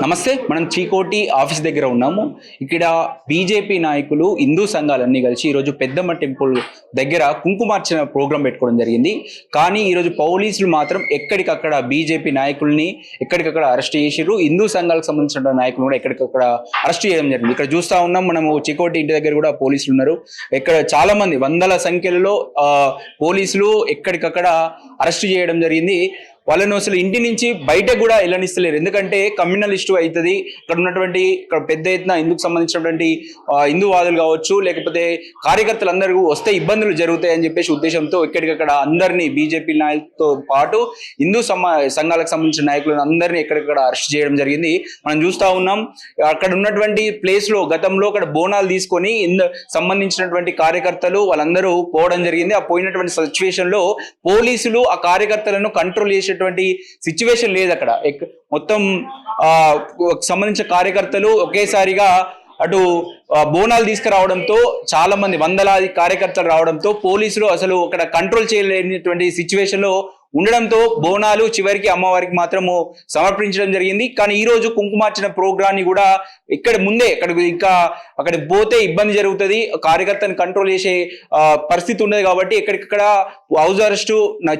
నమస్తే, మనం చీకోటి ఆఫీస్ దగ్గర ఉన్నాము. ఇక్కడ బీజేపీ నాయకులు హిందూ సంఘాలన్నీ కలిసి ఈరోజు పెద్దమ్మ టెంపుల్ దగ్గర కుంకుమార్చన ప్రోగ్రాం పెట్టుకోవడం జరిగింది. కానీ ఈరోజు పోలీసులు మాత్రం ఎక్కడికక్కడ బీజేపీ నాయకుల్ని ఎక్కడికక్కడ అరెస్ట్ చేసిర్రు. హిందూ సంఘాలకు సంబంధించిన నాయకులు కూడా ఎక్కడికక్కడ అరెస్ట్ చేయడం జరిగింది. ఇక్కడ చూస్తా ఉన్నాం మనము చీకోటి ఇంటి దగ్గర కూడా పోలీసులు ఉన్నారు. ఇక్కడ చాలా మంది వందల సంఖ్యలో పోలీసులు ఎక్కడికక్కడ అరెస్ట్ చేయడం జరిగింది. వాళ్ళను అసలు ఇంటి నుంచి బయట కూడా వెళ్ళనిస్తలేరు. ఎందుకంటే కమ్యూనల్ ఇష్యూ అవుతుంది. ఇక్కడ పెద్ద ఎత్తున ఇందుకు సంబంధించినటువంటి హిందూవాదులు కావచ్చు, లేకపోతే కార్యకర్తలు అందరూ వస్తే ఇబ్బందులు జరుగుతాయని చెప్పేసి ఉద్దేశంతో ఎక్కడికక్కడ అందరినీ బీజేపీ నాయకులతో పాటు హిందూ సంఘాలకు సంబంధించిన నాయకులను అందరినీ ఎక్కడికక్కడ అరెస్ట్ చేయడం జరిగింది. మనం చూస్తా ఉన్నాం. అక్కడ ఉన్నటువంటి ప్లేస్ లో గతంలో అక్కడ బోనాలు తీసుకొని సంబంధించినటువంటి కార్యకర్తలు వాళ్ళందరూ పోవడం జరిగింది. ఆ పోయినటువంటి సిచ్యువేషన్ లో పోలీసులు ఆ కార్యకర్తలను కంట్రోల్ చేసే సిచ్యువేషన్ లేదు. అక్కడ మొత్తం సంబంధించిన కార్యకర్తలు ఒకేసారిగా అటు బోనాలు తీసుకురావడంతో చాలా మంది వందలాది కార్యకర్తలు రావడంతో పోలీసులు అసలు అక్కడ కంట్రోల్ చేయలేనటువంటి సిచ్యువేషన్ లో ఉండడంతో బోనాలు చివరికి అమ్మవారికి మాత్రము సమర్పించడం జరిగింది. కానీ ఈ రోజు కుంకుమార్చన ప్రోగ్రాన్ని కూడా ఇక్కడ ముందే ఇంకా అక్కడికి పోతే ఇబ్బంది జరుగుతుంది, కార్యకర్తను కంట్రోల్ చేసే పరిస్థితి ఉండదు. కాబట్టి ఎక్కడికక్కడ హౌస్ అరెస్ట్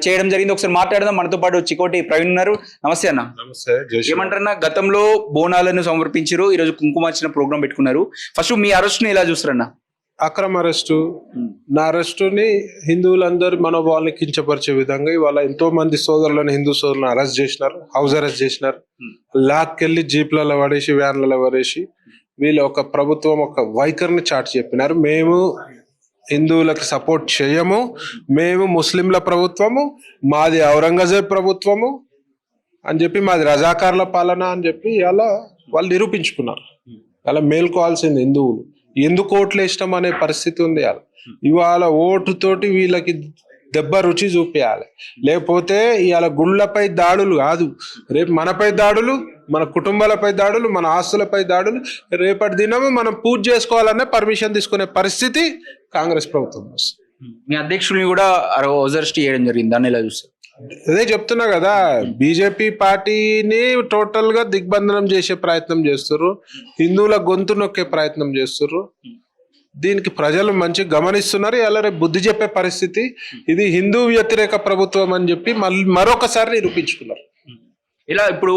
చేయడం జరిగింది. ఒకసారి మాట్లాడదాం. మనతో పాటు చికోటి ప్రవీణ్ ఉన్నారు. నమస్తే అన్న. నమస్తే. ఏమంటారన్నా, గతంలో బోనాలను సమర్పించారు, ఈ రోజు కుంకుమార్చన ప్రోగ్రాం పెట్టుకున్నారు. ఫస్ట్ మీ అరెస్ట్ ని ఎలా చూస్తారన్నా? అక్రమ అరెస్టు, నా అరెస్టుని హిందువులందరూ మనోభావాలను కించపరిచే విధంగా ఇవాళ ఎంతో మంది సోదరులను, హిందూ సోదరులను అరెస్ట్ చేసినారు, హౌస్ అరెస్ట్ చేసినారు. లాక్కెళ్ళి జీప్లలో పడేసి, వ్యాన్లలో పడేసి వీళ్ళు ఒక ప్రభుత్వం ఒక వైఖరిని చాటి చెప్పినారు. మేము హిందువులకు సపోర్ట్ చేయము, మేము ముస్లింల ప్రభుత్వము, మాది ఔరంగజేబ్ ప్రభుత్వము అని చెప్పి, మాది రజాకార్ల పాలన అని చెప్పి ఇలా వాళ్ళు నిరూపించుకున్నారు. అలా మేల్కోవాల్సింది హిందువులు. ఎందుకు ఓట్లు ఇష్టం అనే పరిస్థితి ఉంది. ఇవాళ ఓటుతోటి వీళ్ళకి దెబ్బ రుచి చూపించాలి. లేకపోతే ఇవాళ గుళ్ళపై దాడులు కాదు, రేపు మనపై దాడులు, మన కుటుంబాలపై దాడులు, మన ఆస్తులపై దాడులు. రేపటి దినము మనం పూజ చేసుకోవాలనే పర్మిషన్ తీసుకునే పరిస్థితి కాంగ్రెస్ ప్రభుత్వం వస్తుంది. మీ అధ్యక్షుల్ని కూడా అరెస్ట్ చేయడం జరిగింది. దాన్ని ఎలా చూస్తారు? అదే చెప్తున్నా కదా, బీజేపీ పార్టీని టోటల్ గా దిగ్బంధనం చేసే ప్రయత్నం చేస్తుర్రు, హిందువుల గొంతు నొక్కే ప్రయత్నం చేస్తుర్రు. దీనికి ప్రజలు మంచి గమనిస్తున్నారు. ఇలా రేపు బుద్ధి చెప్పే పరిస్థితి. ఇది హిందూ వ్యతిరేక ప్రభుత్వం అని చెప్పి మరొకసారి నిరూపించుకున్నారు. ఇలా ఇప్పుడు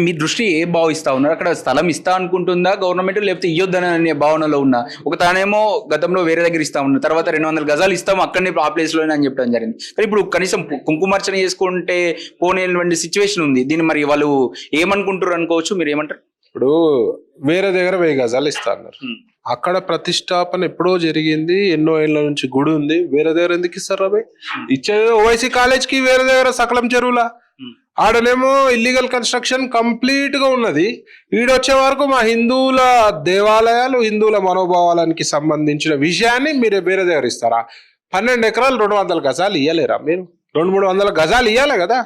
మీ దృష్టి ఏ భావిస్తా ఉన్నారు? అక్కడ స్థలం ఇస్తా అనుకుంటుందా గవర్నమెంట్, లేకపోతే ఇయ్యొద్దని అనే భావనలో ఉన్నా? ఒక తానేమో గతంలో వేరే దగ్గర ఇస్తా ఉన్నారు, తర్వాత 200 గజాలు ఇస్తాము అక్కడనే ఆ ప్లేస్ లోనే అని చెప్పడం జరిగింది. కానీ ఇప్పుడు కనీసం కుంకుమార్చన చేసుకుంటే పోనేటువంటి సిచ్యువేషన్ ఉంది. దీన్ని మరి వాళ్ళు ఏమనుకుంటారు అనుకోవచ్చు, మీరు ఏమంటారు? ఇప్పుడు వేరే దగ్గర 1000 గజాలు ఇస్తా అన్నారు. అక్కడ ప్రతిష్టాపన ఎప్పుడో జరిగింది, ఎన్నో ఏళ్ళ నుంచి గుడి ఉంది. వేరే దగ్గర ఎందుకు ఇస్తారు? అవి ఇచ్చేది ఓవైసీ కాలేజ్ కి, వేరే దగ్గర సకలం చెరువులా. ఆడనేమో ఇల్లీగల్ కన్స్ట్రక్షన్ కంప్లీట్ గా ఉన్నది. ఈడొచ్చే వరకు మా హిందువుల దేవాలయాలు, హిందువుల మనోభావాలకి సంబంధించిన విషయాన్ని మీరు వేరే దగ్గర ఇస్తారా? 12 ఎకరాలు 200 గజాలు ఇయ్యలేరా? మీరు 200-300 గజాలు ఇయ్యాలి కదా.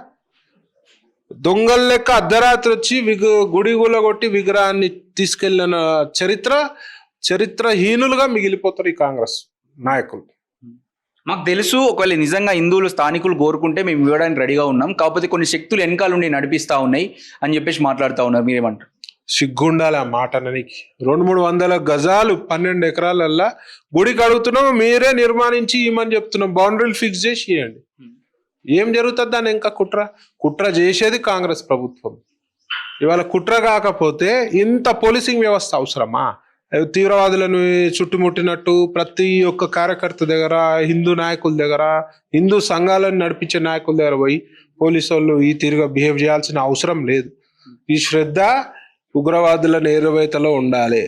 దొంగల లెక్క అర్ధరాత్రి వచ్చి గుడి కొట్టి విగ్రహాన్ని తీసుకెళ్లిన చరిత్రహీనులుగా మిగిలిపోతారు ఈ కాంగ్రెస్ నాయకులు. మాకు తెలుసు, ఒకవేళ నిజంగా హిందువులు స్థానికులు కోరుకుంటే మేము ఇవ్వడానికి రెడీగా ఉన్నాం, కాకపోతే కొన్ని శక్తులు వెనకాల ఉండి నడిపిస్తా ఉన్నాయి అని చెప్పేసి మాట్లాడుతూ ఉన్నారు. మీరేమంటారు? సిగ్గుండాలి ఆ మాట అననికి. 200-300 గజాలు 12 ఎకరాలల్లా గుడికి అడుగుతున్నాం, మీరే నిర్మాణించి ఇవ్వమని చెప్తున్నాం. బౌండరీలు ఫిక్స్ చేసి ఇవ్వండి. ఏం జరుగుతుంది దాన్ని? ఇంకా కుట్ర చేసేది కాంగ్రెస్ ప్రభుత్వం. ఇవాళ కుట్ర కాకపోతే ఇంత పోలీసింగ్ వ్యవస్థ అవసరమా? తీవ్రవాదులను చుట్టుముట్టినట్టు ప్రతి ఒక్క కార్యకర్త దగ్గర, హిందూ నాయకుల దగ్గర, హిందూ సంఘాలను నడిపించే నాయకుల దగ్గర పోయి పోలీసు వాళ్ళు ఈ తీరుగా బిహేవ్ చేయాల్సిన అవసరం లేదు. ఈ శ్రద్ధ ఉగ్రవాదుల నేరవేతలో ఉండాలి.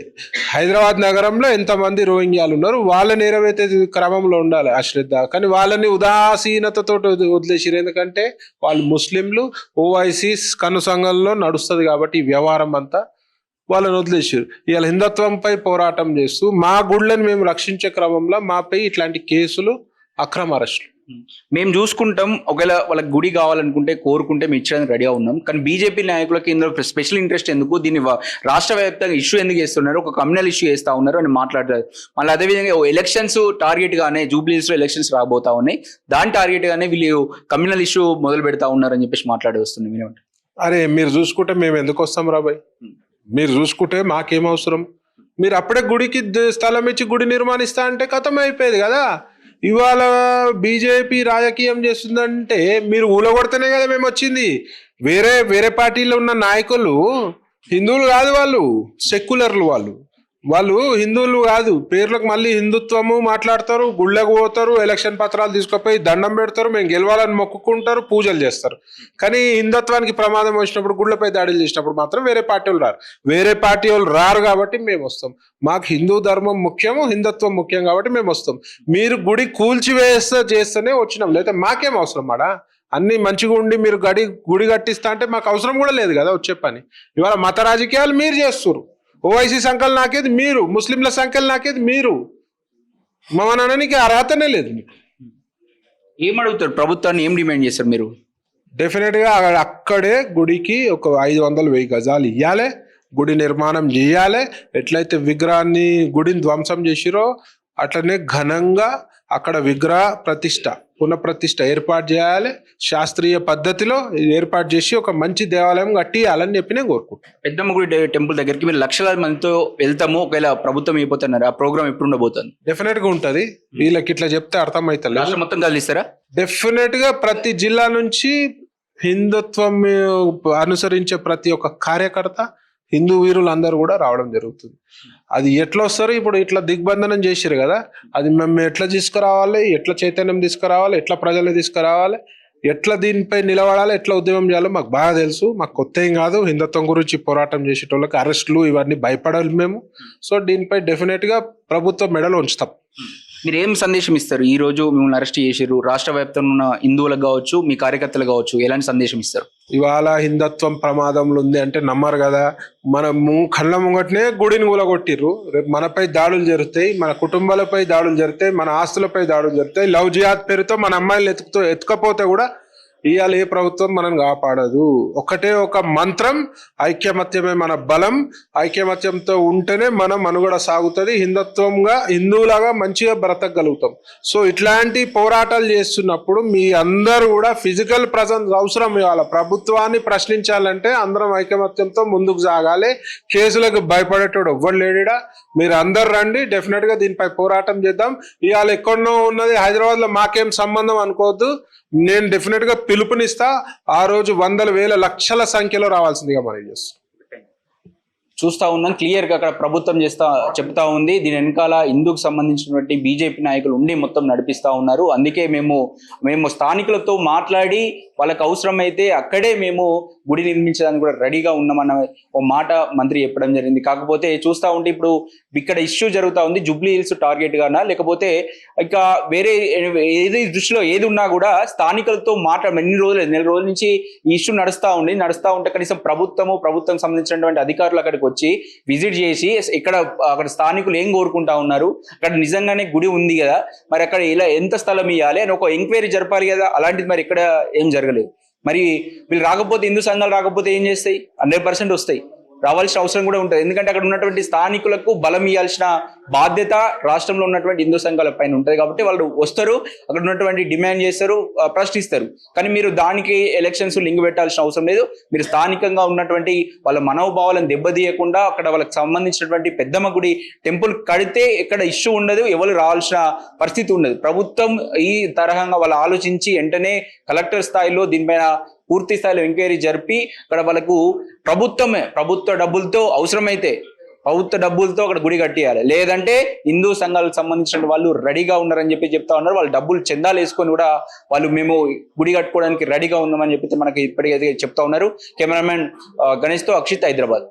హైదరాబాద్ నగరంలో ఎంతమంది రోహింగ్యాలు ఉన్నారు, వాళ్ళ నేరవేత క్రమంలో ఉండాలి ఆ శ్రద్ధ. కానీ వాళ్ళని ఉదాసీనతతో వదిలేసారు. ఎందుకంటే వాళ్ళు ముస్లింలు, ఓవైసీ కనుసంఘంలో నడుస్తుంది కాబట్టి ఈ వ్యవహారం అంతా వాళ్ళని వదిలేసారు. ఇవాళ హిందుత్వంపై పోరాటం చేస్తూ మా గుళ్ళని మేము రక్షించే క్రమంలో మాపై ఇట్లాంటి కేసులు, అక్రమ అరెస్టులు మేము చూసుకుంటాం. ఒకవేళ వాళ్ళకి గుడి కావాలనుకుంటే కోరుకుంటే మేము ఇచ్చడానికి రెడీగా ఉన్నాం. కానీ బీజేపీ నాయకులకి ఇందులో స్పెషల్ ఇంట్రెస్ట్ ఎందుకు? దీన్ని రాష్ట్ర వ్యాప్తంగా ఇష్యూ ఎందుకు చేస్తున్నారు? ఒక కమ్యూనల్ ఇష్యూ చేస్తా ఉన్నారు అని మాట్లాడతారు. మళ్ళీ అదేవిధంగా ఎలక్షన్స్ టార్గెట్ గానే జూబ్లీస్ లో ఎలక్షన్స్ రాబోతా ఉన్నాయి, దాని టార్గెట్ గానే వీళ్ళు కమ్యూనల్ ఇష్యూ మొదలు పెడతా ఉన్నారు అని చెప్పేసి మాట్లాడి వస్తుంది. మీరేమంటారు? అరే మీరు చూసుకుంటే మేము ఎందుకు వస్తాం రాబాయ్? మీరు చూసుకుంటే మాకేం అవసరం? మీరు అప్పుడే గుడికి స్థలం ఇచ్చి గుడి నిర్మాణిస్తా అంటే కథం అయిపోయేది కదా. ఇవాళ బీజేపీ రాజకీయం చేస్తుందంటే మీరు ఊలగొడితేనే కదా మేము వచ్చింది. వేరే వేరే పార్టీలో ఉన్న నాయకులు హిందువులు కాదు, వాళ్ళు సెక్యులర్లు. వాళ్ళు హిందువులు కాదు, పేర్లకు మళ్ళీ హిందుత్వము మాట్లాడతారు, గుళ్ళకు పోతారు, ఎలక్షన్ పత్రాలు తీసుకుపోయి దండం పెడతారు, మేము గెలవాలని మొక్కుకుంటారు, పూజలు చేస్తారు. కానీ హిందుత్వానికి ప్రమాదం వచ్చినప్పుడు, గుళ్ళపై దాడులు చేసినప్పుడు మాత్రం వేరే పార్టీ వాళ్ళు రారు. వేరే పార్టీ వాళ్ళు రారు కాబట్టి మేము వస్తాం. మాకు హిందూ ధర్మం ముఖ్యము, హిందుత్వం ముఖ్యం కాబట్టి మేము వస్తాం. మీరు గుడి చేస్తేనే వచ్చినాం, లేదా మాకేం అవసరం మాడా? అన్ని మంచిగా ఉండి మీరు గుడి కట్టిస్తా అంటే మాకు అవసరం కూడా లేదు కదా వచ్చే పని. ఇవాళ మత రాజకీయాలు మీరు చేస్తారు. ఓవైసీ సంఖ్యలు నాకేది మీరు, ముస్లింల సంఖ్యలు నాకేది మీరు. మమ్మల్ని అనడానికి అర్హతనే లేదు మీకు. ఏమడుగుతారు ప్రభుత్వాన్ని, ఏం డిమాండ్ చేస్తారు మీరు? డెఫినెట్ గా అక్కడే గుడికి ఒక 500-1000 గజాలు ఇవ్వాలి, గుడి నిర్మాణం చేయాలి. ఎట్లయితే విగ్రహాన్ని గుడిని ధ్వంసం చేసిరో అట్లనే ఘనంగా అక్కడ విగ్రహ పునఃప్రతిష్ఠ ఏర్పాటు చేయాలి. శాస్త్రీయ పద్ధతిలో ఏర్పాటు చేసి ఒక మంచి దేవాలయం కట్టియాలని చెప్పి నేను కోరుకుంటున్నాను. పెద్దమ్మ గుడి టెంపుల్ దగ్గరికి మీరు లక్షలాది మందితో వెళ్తాము, ఒకవేళ ప్రభుత్వం అయిపోతున్నారు, ఆ ప్రోగ్రామ్ ఎప్పుడు ఉండబోతుంది? డెఫినెట్ గా ఉంటది. వీళ్ళకి ఇట్లా చెప్తే అర్థమవుతుంది. రాష్ట్రం మొత్తం కదిలిస్తారా? డెఫినెట్ గా ప్రతి జిల్లా నుంచి హిందుత్వం అనుసరించే ప్రతి ఒక్క కార్యకర్త, హిందూ వీరులు అందరూ కూడా రావడం జరుగుతుంది. అది ఎట్లా వస్తారు? ఇప్పుడు ఇట్లా దిగ్బంధనం చేసిరు కదా, అది మేము ఎట్లా తీసుకురావాలి, ఎట్లా చైతన్యం తీసుకురావాలి, ఎట్లా ప్రజల్ని తీసుకురావాలి, ఎట్లా దీనిపై నిలబడాలి, ఎట్లా ఉద్యమం చేయాలో మాకు బాగా తెలుసు. మాకు కొత్త ఏం కాదు. హిందుత్వం గురించి పోరాటం చేసేటోళ్ళకి అరెస్టులు ఇవన్నీ భయపడాలి మేము. సో దీనిపై డెఫినెట్ గా ప్రభుత్వం మెడలో ఉంచుతాం. మీరు ఏం సందేశం ఇస్తారు? ఈ రోజు మిమ్మల్ని అరెస్ట్ చేసిరు, రాష్ట్ర వ్యాప్తంగా ఉన్న హిందువులకు కావచ్చు, మీ కార్యకర్తలు కావచ్చు, ఎలాంటి సందేశం ఇస్తారు? ఇవాళ హిందుత్వం ప్రమాదంలో ఉంది అంటే నమ్మరు కదా. మనము కళ్ళ ముంగటనే గుడిని కూలగొట్టిర్రు. రేపు మనపై దాడులు జరుగుతాయి, మన కుటుంబాలపై దాడులు జరుగుతాయి, మన ఆస్తులపై దాడులు జరుగుతాయి. లవ్ జిహాద్ పేరుతో మన అమ్మాయిలు ఎత్తుకపోతే కూడా ఇవాళ ఏ ప్రభుత్వం మనం కాపాడదు. ఒకటే ఒక మంత్రం, ఐక్యమత్యమే మన బలం. ఐక్యమత్యంతో ఉంటేనే మనం మనుగడ సాగుతుంది. హిందువులాగా మంచిగా బ్రతకగలుగుతాం. సో ఇట్లాంటి పోరాటాలు చేస్తున్నప్పుడు మీ అందరూ కూడా ఫిజికల్ ప్రజెన్స్ అవసరం. ఇవాళ ప్రభుత్వాన్ని ప్రశ్నించాలంటే అందరం ఐకమత్యంతో ముందుకు సాగాలి. కేసులకు భయపడేటోడు ఎవ్వరు లేడా. మీరు అందరు రండి, డెఫినెట్ గా దీనిపై పోరాటం చేద్దాం. ఇవాళ ఎక్కడో ఉన్నది హైదరాబాద్ లో, మాకేం సంబంధం అనుకోవద్దు. నేను డెఫినెట్ గా పిలుపునిస్తా. ఆ రోజు 100,000 లక్షల సంఖ్యలో రావాల్సిందిగా మనం చేస్తాం. చూస్తా ఉన్నాం క్లియర్ గా అక్కడ ప్రభుత్వం చెప్తా ఉంది. దీని వెనకాల హిందూకు సంబంధించినటువంటి బీజేపీ నాయకులు ఉండి మొత్తం నడిపిస్తా ఉన్నారు. అందుకే మేము స్థానికులతో మాట్లాడి వాళ్ళకి అవసరమైతే అక్కడే మేము గుడి నిర్మించడానికి కూడా రెడీగా ఉన్నామన్న ఓ మాట మంత్రి చెప్పడం జరిగింది. కాకపోతే చూస్తా ఉంటే ఇప్పుడు ఇక్కడ ఇష్యూ జరుగుతా ఉంది, జూబ్లీ హిల్స్ టార్గెట్ గానా లేకపోతే ఇక వేరే ఏది దృష్టిలో ఏది ఉన్నా కూడా స్థానికులతో నెల రోజుల నుంచి ఈ ఇష్యూ నడుస్తా ఉంటే కనీసం ప్రభుత్వం సంబంధించినటువంటి అధికారులు అక్కడికి వచ్చి విజిట్ చేసి అక్కడ స్థానికులు ఏం కోరుకుంటా ఉన్నారు, అక్కడ నిజంగానే గుడి ఉంది కదా, మరి అక్కడ ఇలా ఎంత స్థలం ఇవ్వాలి అని ఒక ఎంక్వైరీ జరపాలి కదా. అలాంటిది మరి ఇక్కడ ఏం జరగలేదు. మరి వీళ్ళు రాకపోతే, హిందూ సంఘాలు రాకపోతే ఏం చేస్తాయి? 100% వస్తాయి, రావాల్సిన అవసరం కూడా ఉంటుంది. ఎందుకంటే అక్కడ ఉన్నటువంటి స్థానికులకు బలం ఇవ్వాల్సిన బాధ్యత రాష్ట్రంలో ఉన్నటువంటి హిందూ సంఘాల పైన ఉంటుంది. కాబట్టి వాళ్ళు వస్తారు, అక్కడ ఉన్నటువంటి డిమాండ్ చేస్తారు, ప్రశ్నిస్తారు. కానీ మీరు దానికి ఎలక్షన్స్ లింక్ పెట్టాల్సిన అవసరం లేదు. మీరు స్థానికంగా ఉన్నటువంటి వాళ్ళ మనోభావాలను దెబ్బతీయకుండా అక్కడ వాళ్ళకి సంబంధించినటువంటి పెద్దమ్మ గుడి టెంపుల్ కడితే ఇక్కడ ఇష్యూ ఉండదు, ఎవరు రావాల్సిన పరిస్థితి ఉండదు. ప్రభుత్వం ఈ తరహంగా వాళ్ళు ఆలోచించి వెంటనే కలెక్టర్ స్థాయిలో దీనిపైన పూర్తి స్థాయిలో ఎంక్వైరీ జరిపి అక్కడ వాళ్ళకు ప్రభుత్వ డబ్బులతో అవసరమైతే ప్రభుత్వ డబ్బులతో అక్కడ గుడి కట్టియాలి. లేదంటే హిందూ సంఘాలకు సంబంధించిన వాళ్ళు రెడీగా ఉన్నారని చెప్తా ఉన్నారు. వాళ్ళు డబ్బులు చందాలు వేసుకొని కూడా వాళ్ళు మేము గుడి కట్టుకోవడానికి రెడీగా ఉన్నామని చెప్పి మనకి ఇప్పటికైతే చెప్తా ఉన్నారు. కెమెరామెన్ గణేష్తో అక్షిత్, హైదరాబాద్.